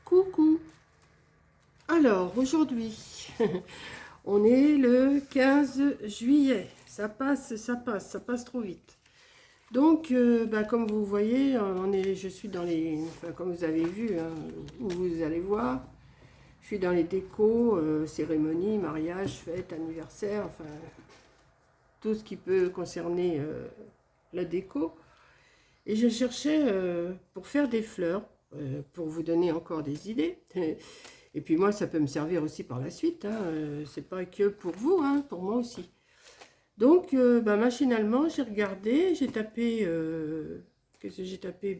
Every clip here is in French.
Coucou. Alors aujourd'hui, on est le 15 juillet. Ça passe trop vite. Donc, comme vous voyez, je suis dans les, enfin, comme vous avez vu, hein, où vous allez voir, je suis dans les décos, cérémonies, mariage, fêtes, anniversaire, enfin, tout ce qui peut concerner la déco. Et je cherchais pour faire des fleurs, pour vous donner encore des idées. Et puis moi, ça peut me servir aussi par la suite. Hein. C'est pas que pour vous, hein, pour moi aussi. Donc, machinalement, j'ai regardé, j'ai tapé, qu'est-ce que j'ai tapé?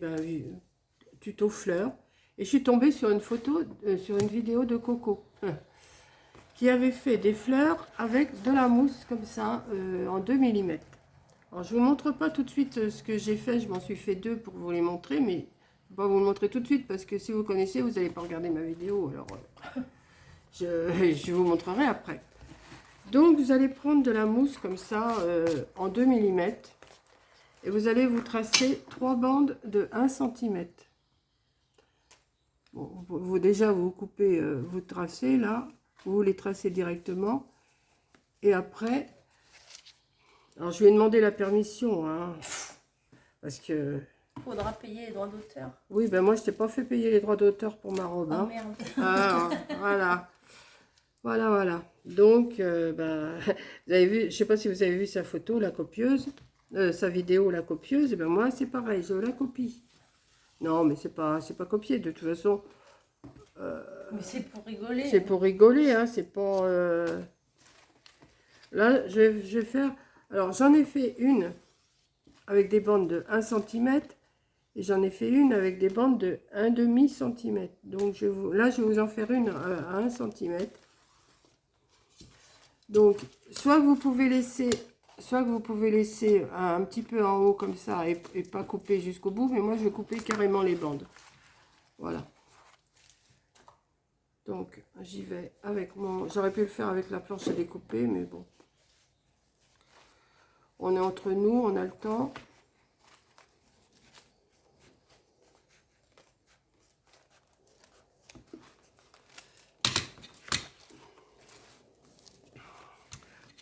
Tuto fleurs. Et je suis tombée sur une photo, sur une vidéo de Coco, qui avait fait des fleurs avec de la mousse comme ça, en 2 millimètres. Alors, je ne vous montre pas tout de suite ce que j'ai fait. Je m'en suis fait 2 pour vous les montrer, mais je ne vais pas vous le montrer tout de suite parce que si vous connaissez, vous n'allez pas regarder ma vidéo. Alors, je vous montrerai après. Donc, vous allez prendre de la mousse comme ça, en 2 millimètres. Et vous allez vous tracer 3 bandes de 1 centimètre. Bon, déjà, vous coupez, vous tracez là. Vous les tracez directement. Et après, alors je lui ai demandé la permission, hein, parce que... Faudra payer les droits d'auteur. Oui, ben moi, je t'ai pas fait payer les droits d'auteur pour ma robe. Hein. Oh merde. Ah, voilà. Voilà. Donc, vous avez vu, je sais pas si vous avez vu sa photo, la copieuse, sa vidéo, la copieuse. Et ben moi, c'est pareil, je la copie. Non, mais c'est pas copié. De toute façon, Mais c'est pour rigoler. c'est pour rigoler, hein. C'est pas. Là, je vais faire. Alors, j'en ai fait une avec des bandes de 1 cm et j'en ai fait une avec des bandes de 1,5 cm. Donc, là, je vais vous en faire une à 1 cm. Donc, soit que vous pouvez laisser un petit peu en haut comme ça et pas couper jusqu'au bout, mais moi je vais couper carrément les bandes. Voilà. Donc, j'y vais avec mon... J'aurais pu le faire avec la planche à découper, mais bon. On est entre nous, on a le temps.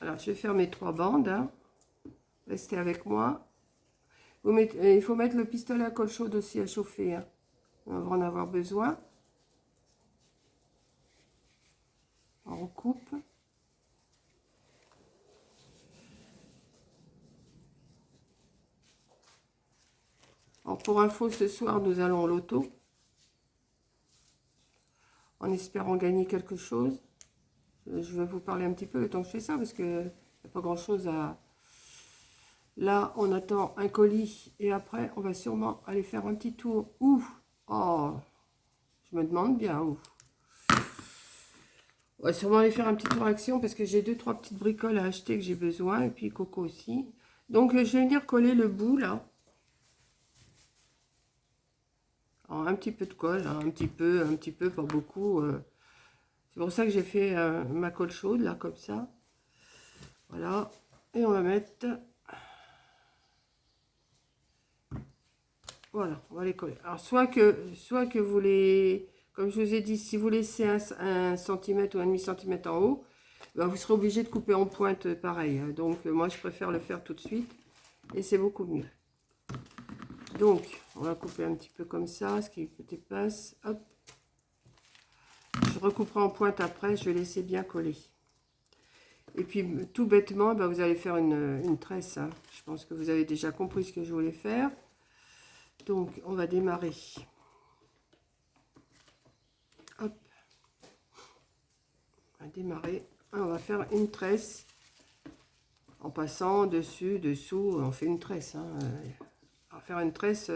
Alors, je vais faire mes 3 bandes. Hein. Restez avec moi. Il faut mettre le pistolet à colle chaude aussi à chauffer. Hein. On va en avoir besoin. On recoupe. Alors, pour info, ce soir, nous allons au loto. En espérant gagner quelque chose. Je vais vous parler un petit peu le temps que je fais ça, parce qu'il n'y a pas grand-chose à... Là, on attend un colis, et après, on va sûrement aller faire un petit tour. Ouh! Oh! Je me demande bien où. On va sûrement aller faire un petit tour Action, parce que j'ai 2-3 petites bricoles à acheter que j'ai besoin, et puis Coco aussi. Donc, je vais venir coller le bout, là. Alors, un petit peu de colle, hein, un petit peu, pas beaucoup. C'est pour ça que j'ai fait ma colle chaude, là, comme ça. Voilà. Et on va mettre... Voilà, on va les coller. Alors, soit que vous les... Comme je vous ai dit, si vous laissez 1 cm ou 1,5 cm en haut, ben vous serez obligé de couper en pointe pareil. Donc, moi, je préfère le faire tout de suite. Et c'est beaucoup mieux. Donc, on va couper un petit peu comme ça, ce qui dépasse. Hop. Je recouperai en pointe après, je vais laisser bien coller. Et puis, tout bêtement, ben, vous allez faire une tresse. Hein. Je pense que vous avez déjà compris ce que je voulais faire. Donc, on va démarrer. Hop. On va démarrer. On va faire une tresse. En passant dessus, dessous, on fait une tresse. Hein. On va faire une tresse.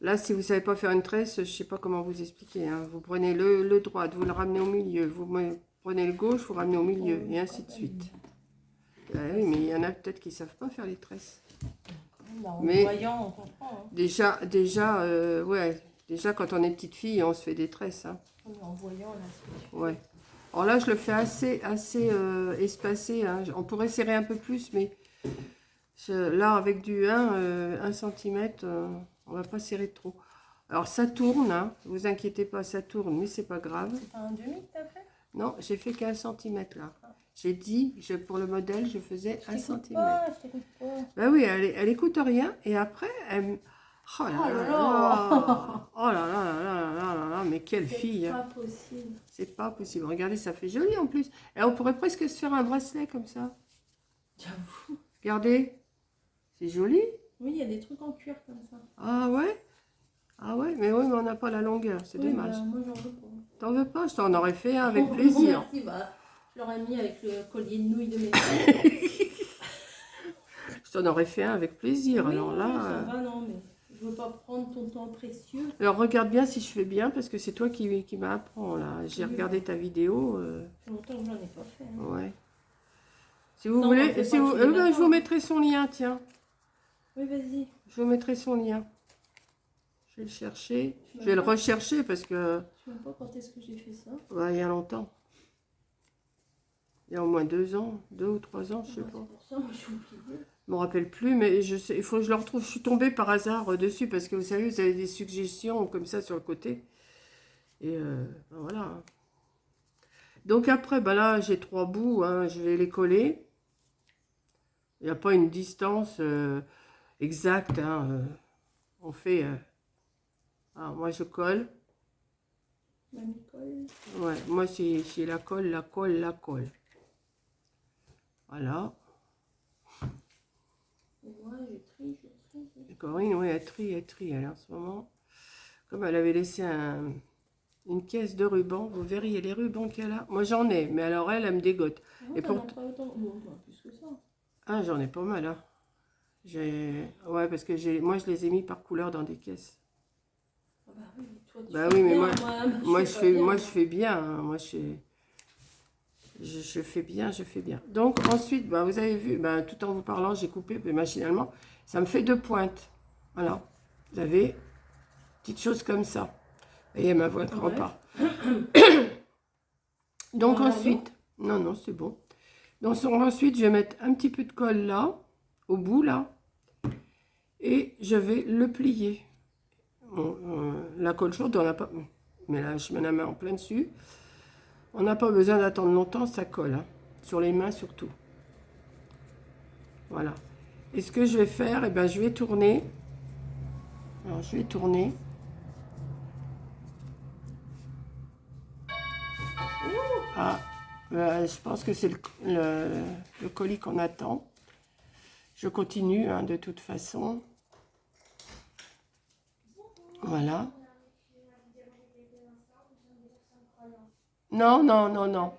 Là, si vous ne savez pas faire une tresse, je ne sais pas comment vous expliquer. Hein. Vous prenez le droit, vous le ramenez au milieu. Vous prenez le gauche, vous ramenez au milieu. Et ainsi de suite. Oui, mais il y en a peut-être qui ne savent pas faire les tresses. En Mais voyant, on comprend. Hein. Déjà, quand on est petite fille, on se fait des tresses. Hein. En voyant, là, Ouais. Alors là, je le fais assez espacé. Hein. On pourrait serrer un peu plus, mais là, avec du 1 cm, on va pas serrer trop. Alors ça tourne, hein. Vous inquiétez pas, ça tourne, mais c'est pas grave. C'est pas un demi que t'as fait? Non, j'ai fait qu'1 centimètre là. J'ai dit, pour le modèle, je faisais 1 centimètre. Je t'écoute pas. Ben oui, elle écoute rien. Et après, elle... Oh là là là. Oh là là là là là là là. Mais quelle fille. C'est pas possible. C'est pas possible. Regardez, ça fait joli en plus. Et on pourrait presque se faire un bracelet comme ça. J'avoue. Regardez. C'est joli. Oui, il y a des trucs en cuir comme ça. Ah ouais? Ah ouais, mais oui, mais on n'a pas la longueur. C'est dommage. Bah, moi, j'en veux pas. T'en veux pas? Je t'en aurais fait un avec plaisir. Merci, bah, je l'aurais mis avec le collier de nouilles de mes frères. Je t'en aurais fait un avec plaisir. Oui, Alors là... ça va, non, mais je veux pas prendre ton temps précieux. Alors regarde bien si je fais bien, parce que c'est toi qui m'apprends là. J'ai regardé ta vidéo. Ça fait longtemps que j'en ai pas fait. Hein. Ouais. Si vous Non, voulez, on si fait vous, pas tous les je vous matins. mettrai son lien, tiens. Oui, vas-y. Je vous mettrai son lien. Je vais le chercher. Je vais le rechercher parce que... Je ne sais même pas quand est-ce que j'ai fait ça. Ouais, il y a longtemps. Il y a au moins 2 ans, 2 ou 3 ans, je sais pas. C'est pour ça, moi, je suis oubliée. Je me rappelle plus, mais je sais, il faut que je le retrouve. Je suis tombée par hasard dessus parce que vous savez, vous avez des suggestions comme ça sur le côté. Et ben voilà. Donc après, ben là, j'ai 3 bouts, hein, je vais les coller. Il n'y a pas une distance exacte. Hein, on fait... alors moi, je colle. Mamie colle. Ouais, moi, c'est la colle, la colle, la colle. Voilà. Et moi, je trie. Et Corinne, oui, elle trie, elle, en ce moment. Comme elle avait laissé une caisse de rubans, vous verriez les rubans qu'elle a. Moi, j'en ai, mais alors elle me dégote. Non, Et t'en pour... as pas autant. Bon, plus que ça. Ah, j'en ai pas mal, hein. Ouais, parce que moi, je les ai mis par couleur dans des caisses. Ah bah oui, toi, tu Bah fais oui, mais bien, moi, je fais, bien, moi, je fais bien. Hein. Moi, je fais bien, je fais bien. Donc, ensuite, bah, vous avez vu, bah, tout en vous parlant, j'ai coupé mais machinalement. Ça me fait 2 pointes. Voilà. Vous avez une petite chose comme ça. Et ma voix ne prend pas. Donc, Voilà, ensuite... Non, c'est bon. Donc, ensuite, je vais mettre un petit peu de colle là, au bout, là. Et je vais le plier. Bon, la colle chaude, on n'a pas... Mais là, je mets la main en plein dessus. On n'a pas besoin d'attendre longtemps, ça colle. Hein. Sur les mains, surtout. Voilà. Et ce que je vais faire, eh ben, je vais tourner. Alors, je vais tourner. Ah, je pense que c'est le colis qu'on attend. Je continue, hein, de toute façon. Voilà. Non. Non. Non. Non.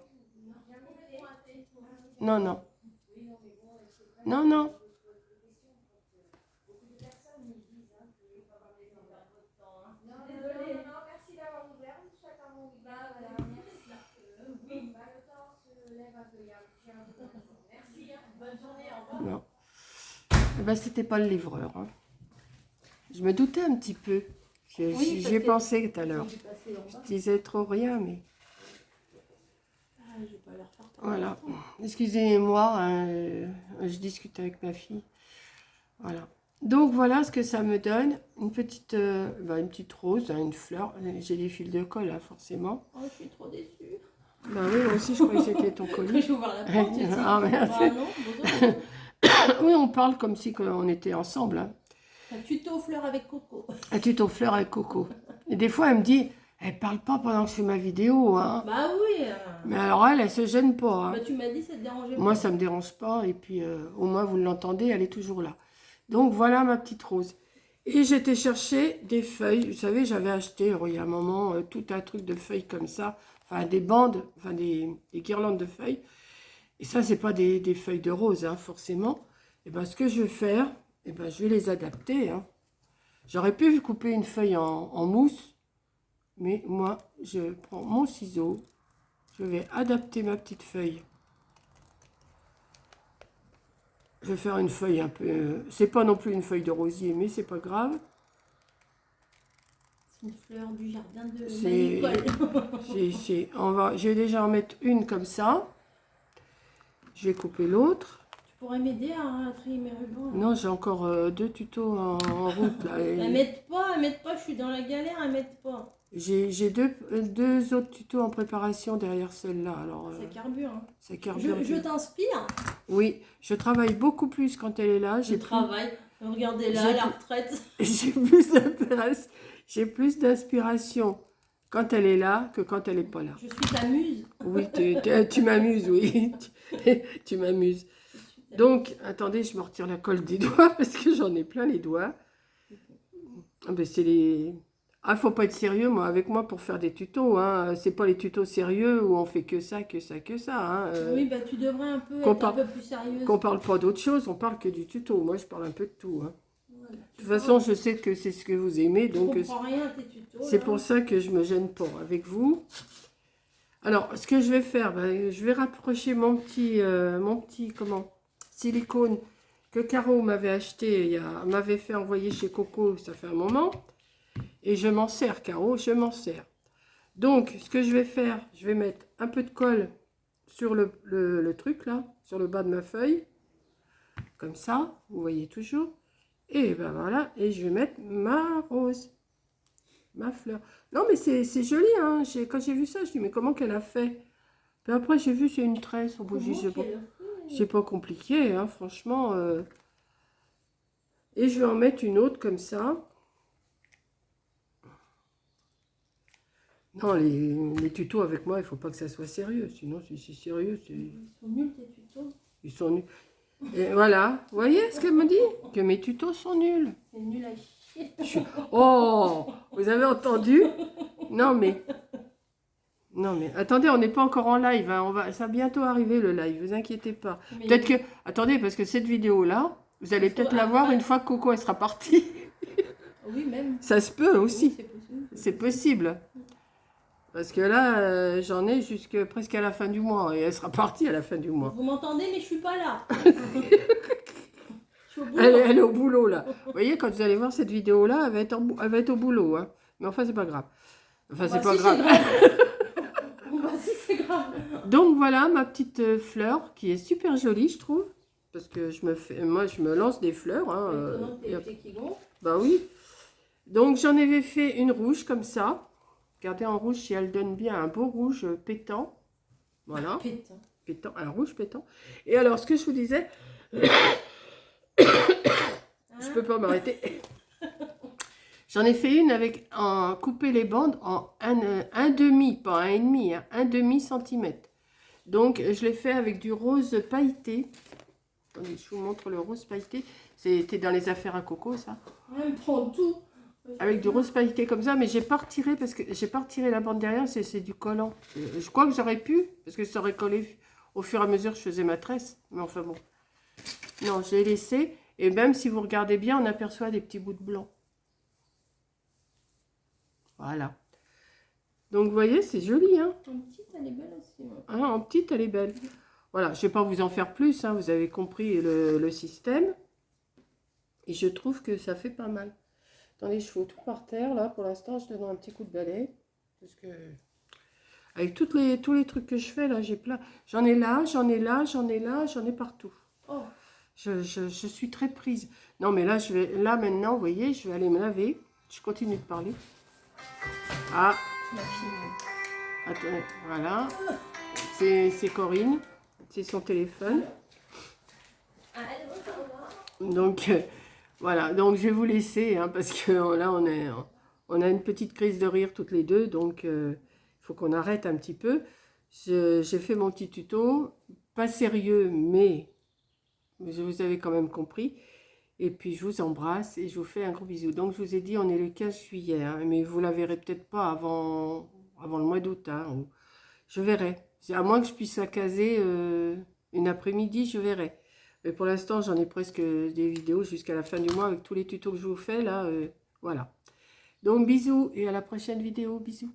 Eh ben, c'était pas le livreur. Hein. Je me doutais un petit peu. J'y ai pensé tout à l'heure. Je disais trop rien, mais... Je vais pas leur faire Voilà. Excusez-moi, hein, je discute avec ma fille. Voilà. Donc, voilà ce que ça me donne. Une petite rose, hein, une fleur. J'ai des fils de colle, hein, forcément. Oh, je suis trop déçue. Bah oui, moi aussi, je croyais que c'était ton colis. Je vais ouvrir la porte. Ah, merde. Bah non, bonjour. Oui, on parle comme si on était ensemble. Hein. Un tuto fleurs avec Coco. Un tuto fleur avec Coco. Et des fois, elle me dit, elle parle pas pendant que je fais ma vidéo. Hein. Bah oui. Mais alors, elle se gêne pas. Hein. Bah, tu m'as dit ça te dérangeait pas. Moi, ça me dérange pas. Et puis, au moins, vous l'entendez, elle est toujours là. Donc, voilà ma petite rose. Et j'étais chercher des feuilles. Vous savez, j'avais acheté, il y a un moment, tout un truc de feuilles comme ça. Enfin, des bandes, enfin, des guirlandes de feuilles. Et ça, c'est pas des feuilles de rose, hein, forcément. Et ben, ce que je vais faire, et ben, je vais les adapter. Hein. J'aurais pu couper une feuille en mousse. Mais moi, je prends mon ciseau. Je vais adapter ma petite feuille. Je vais faire une feuille un peu... c'est pas non plus une feuille de rosier, mais c'est pas grave. C'est une fleur du jardin de Nicole. Je vais déjà en mettre une comme ça. Je vais couper l'autre. Tu pourrais m'aider à trier mes rubans. Là. Non, j'ai encore 2 tutos en route. Là, Elles m'aident pas, je suis dans la galère, elles m'aident pas. j'ai deux autres tutos en préparation derrière celle-là. Alors, Ça carbure. Hein. ça carbure. Je t'inspire. Oui, je travaille beaucoup plus quand elle est là. Je travaille. Regardez là, j'ai la plus- retraite. J'ai plus d'inspiration quand elle est là que quand elle n'est pas là. Je suis ta muse. Oui, tu m'amuses, oui. Tu m'amuses. Donc, attendez, je me retire la colle des doigts parce que j'en ai plein les doigts. Ah ben, c'est les... Ah, faut pas être sérieux, moi, avec moi pour faire des tutos. Hein. C'est pas les tutos sérieux où on fait que ça. Hein. Oui, bah tu devrais un peu qu'on être un peu plus sérieuse. Qu'on parle pas d'autre chose, on parle que du tuto. Moi, je parle un peu de tout. Hein. Voilà, De toute façon, je sais que c'est ce que vous aimez, donc je comprends rien à tes tutos. c'est là. pour ça que je me gêne pas avec vous. Alors, ce que je vais faire, ben, je vais rapprocher mon petit silicone que Caro m'avait acheté, m'avait fait envoyer chez Coco, ça fait un moment. Et je m'en sers, Caro, je m'en sers. Donc, ce que je vais faire, je vais mettre un peu de colle sur le truc là, sur le bas de ma feuille. Comme ça, vous voyez toujours. Et ben voilà, et je vais mettre ma rose, ma fleur. Non, mais c'est joli, hein. Quand j'ai vu ça, je dis, mais comment qu'elle a fait? Puis après, j'ai vu, c'est une tresse au bout. C'est pas compliqué, hein, franchement. Et je vais en mettre une autre comme ça. Non, les tutos avec moi, il faut pas que ça soit sérieux. Sinon, si c'est sérieux, c'est... Ils sont nuls tes tutos. Ils sont nuls. Et voilà, vous voyez ce qu'elle me dit? Que mes tutos sont nuls. C'est nul à chier. Oh, vous avez entendu? Non mais, attendez, on n'est pas encore en live, hein. Ça va bientôt arriver le live, vous inquiétez pas. Peut-être que, attendez, parce que cette vidéo-là, vous allez peut-être la voir une fois que Coco elle sera partie. Oui, même. Ça se peut aussi, Oui, c'est possible. Parce que là, j'en ai presque à la fin du mois, et elle sera partie à la fin du mois. Vous m'entendez, mais je suis pas là. Je suis au boulot. Elle est au boulot là. Vous voyez, quand vous allez voir cette vidéo-là, elle va être au boulot. Hein. Mais enfin, c'est pas grave. Enfin, c'est pas grave. Bah, si, c'est grave. Donc voilà ma petite fleur qui est super jolie, je trouve. Parce que moi, je me lance des fleurs. Hein, Étonnant que t'aies qui gonfle. bah oui. Donc j'en avais fait une rouge comme ça. Regardez en rouge si elle donne bien un beau rouge pétant. Voilà. Pétant. Pétant, un rouge pétant. Et alors, ce que je vous disais, je peux pas m'arrêter. J'en ai fait une avec couper les bandes en un demi, pas un et demi, hein, 1,5 centimètre. Donc je l'ai fait avec du rose pailleté. Attendez, je vous montre le rose pailleté. C'était dans les affaires à Coco, ça. Elle me prend tout. Avec du rose pailleté comme ça, mais j'ai pas retiré parce que j'ai pas retiré la bande derrière, c'est du collant. Je crois que j'aurais pu, parce que ça aurait collé au fur et à mesure que je faisais ma tresse. Mais enfin bon. Non, j'ai laissé. Et même si vous regardez bien, on aperçoit des petits bouts de blanc. Voilà. Donc, vous voyez, c'est joli, hein. En petite, elle est belle aussi. Ouais. Hein, en petite, elle est belle. Voilà, je ne vais pas vous en faire plus, hein, vous avez compris le système. Et je trouve que ça fait pas mal. Attendez, je fous tout par terre, là, pour l'instant, je donne un petit coup de balai. Parce que, avec tous les trucs que je fais, là, j'ai plein. J'en ai là, j'en ai là, j'en ai là, j'en ai partout. Oh. Je suis très prise. Non, mais là, là, maintenant, vous voyez, je vais aller me laver. Je continue de parler. Ah, Ma fille. attendez, voilà. C'est Corinne. C'est son téléphone. Donc, voilà. Donc, je vais vous laisser, hein, parce que là, on a une petite crise de rire toutes les deux. Donc, il faut qu'on arrête un petit peu. J'ai fait mon petit tuto. Pas sérieux, mais vous avez quand même compris. Et puis, je vous embrasse et je vous fais un gros bisou. Donc, je vous ai dit, on est le 15 juillet, hein, mais vous la verrez peut-être pas avant le mois d'août. Hein, je verrai. À moins que je puisse la caser une après-midi, je verrai. Mais pour l'instant, j'en ai presque des vidéos jusqu'à la fin du mois avec tous les tutos que je vous fais. Là, voilà. Donc, bisous et à la prochaine vidéo. Bisous.